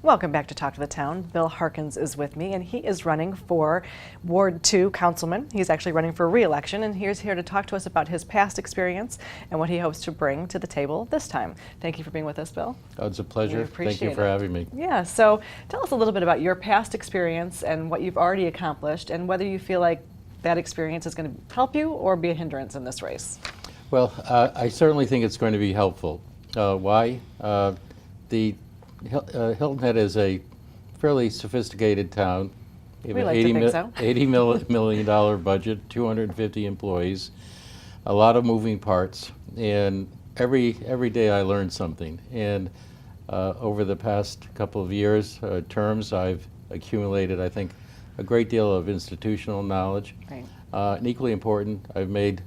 Welcome back to Talk to the Town. Bill Harkins is with me, and he is running for Ward 2 councilman. He's actually running for re-election, and he's here to talk to us about his past experience and what he hopes to bring to the table this time. Thank you for being with us, Bill. Oh, it's a pleasure. Thank you for it. having me. Yeah, so tell us a little bit about your past experience and what you've already accomplished, and whether you feel like that experience is going to help you or be a hindrance in this race. Well, I certainly think it's going to be helpful. Why? Hilton Head is a fairly sophisticated town. We have like to think so. $80 million budget, 250 employees, a lot of moving parts, and every day I learn something. And over the past couple of years, terms, I've accumulated, I think, a great deal of institutional knowledge. Right. And equally important, I've made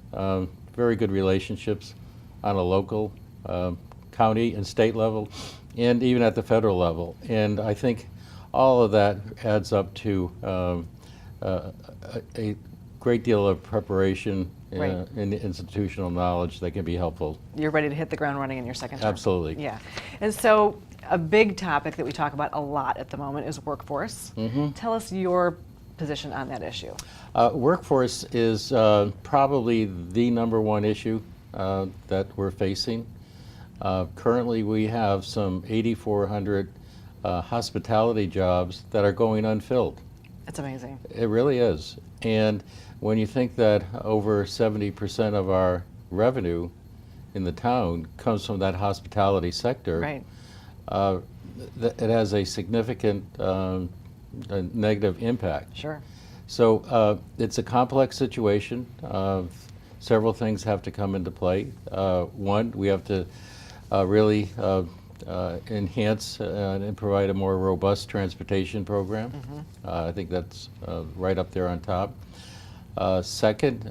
very good relationships on a local, county and state level, and even at the federal level. And I think all of that adds up to a great deal of preparation Right. and institutional knowledge that can be helpful. You're ready to hit the ground running in your second term. Absolutely. Yeah. And so a big topic that we talk about a lot at the moment is workforce. Mm-hmm. Tell us your position on that issue. Workforce is probably the #1 issue that we're facing. Currently, we have some 8,400 hospitality jobs that are going unfilled. It's amazing. It really is. And when you think that over 70% of our revenue in the town comes from that hospitality sector, Right. It has a significant negative impact. Sure. So it's a complex situation. Several things have to come into play. One, we have to really enhance and provide a more robust transportation program. Mm-hmm. I think that's right up there on top. Second,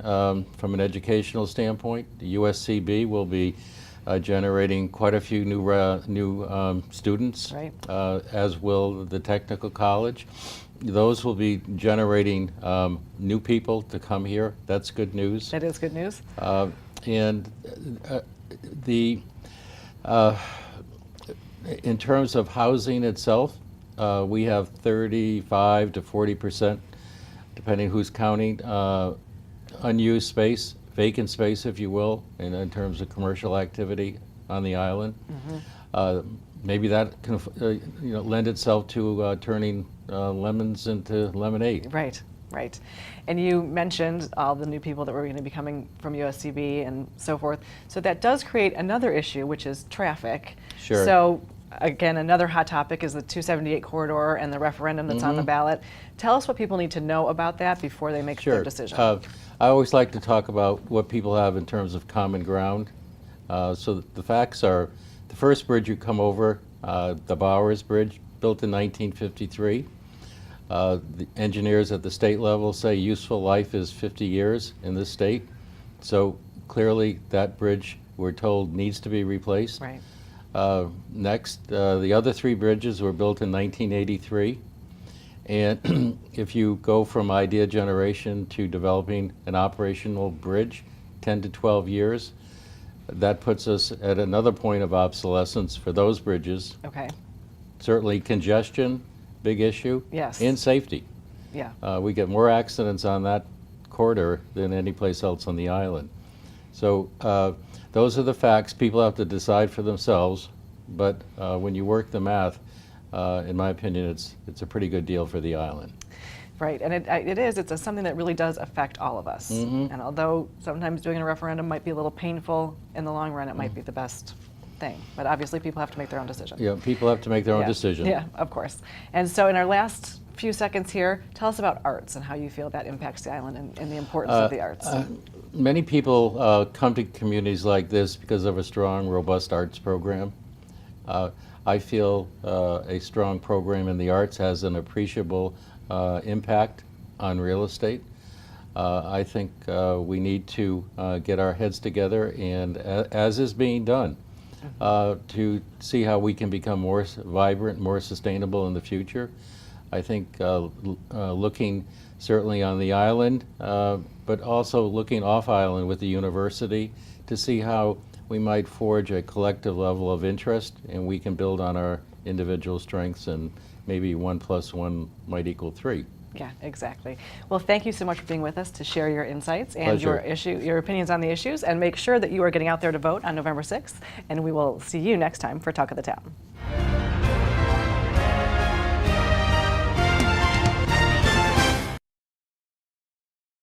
from an educational standpoint, the USCB will be generating quite a few new students, Right. as will the technical college. Those will be generating new people to come here. That's good news. That is good news. And in terms of housing itself, we have 35 to 40%, depending who's counting, unused space, vacant space, if you will, in terms of commercial activity on the island. Mm-hmm. Maybe that can lend itself to turning lemons into lemonade. Right. Right. And you mentioned all the new people that were going to be coming from USCB and so forth. So that does create another issue, which is traffic. Sure. So again, another hot topic is the 278 corridor and the referendum that's on the ballot. Tell us what people need to know about that before they make their decision. I always like to talk about what people have in terms of common ground. So the facts are, the first bridge you come over, the Bowers Bridge, built in 1953. The engineers at the state level say useful life is 50 years in this state. So clearly that bridge, we're told, needs to be replaced. Right. Next, the other 3 bridges were built in 1983. And if you go from idea generation to developing an operational bridge, 10 to 12 years, that puts us at another point of obsolescence for those bridges. Okay. Certainly congestion, big issue. Yes. And safety. Yeah. We get more accidents on that corridor than any place else on the island. So those are the facts. People have to decide for themselves. But when you work the math, in my opinion, it's a pretty good deal for the island. Right, and it's something that really does affect all of us. Mm-hmm. And although sometimes doing a referendum might be a little painful, in the long run it might be the best thing. But obviously people have to make their own decision. Yeah, people have to make their own decision. Yeah, of course. And so in our last few seconds here, tell us about arts and how you feel that impacts the island and the importance of the arts. Many people come to communities like this because of a strong, robust arts program. I feel a strong program in the arts has an appreciable impact on real estate. I think we need to get our heads together and, as is being done, to see how we can become more vibrant, more sustainable in the future. I think looking certainly on the island, but also looking off island with the university to see how we might forge a collective level of interest and we can build on our individual strengths, and maybe 1 + 1 might equal 3. Yeah, exactly. Well, thank you so much for being with us to share your insights and your opinions on the issues, and make sure that you are getting out there to vote on November 6th, and we will see you next time for Talk of the Town.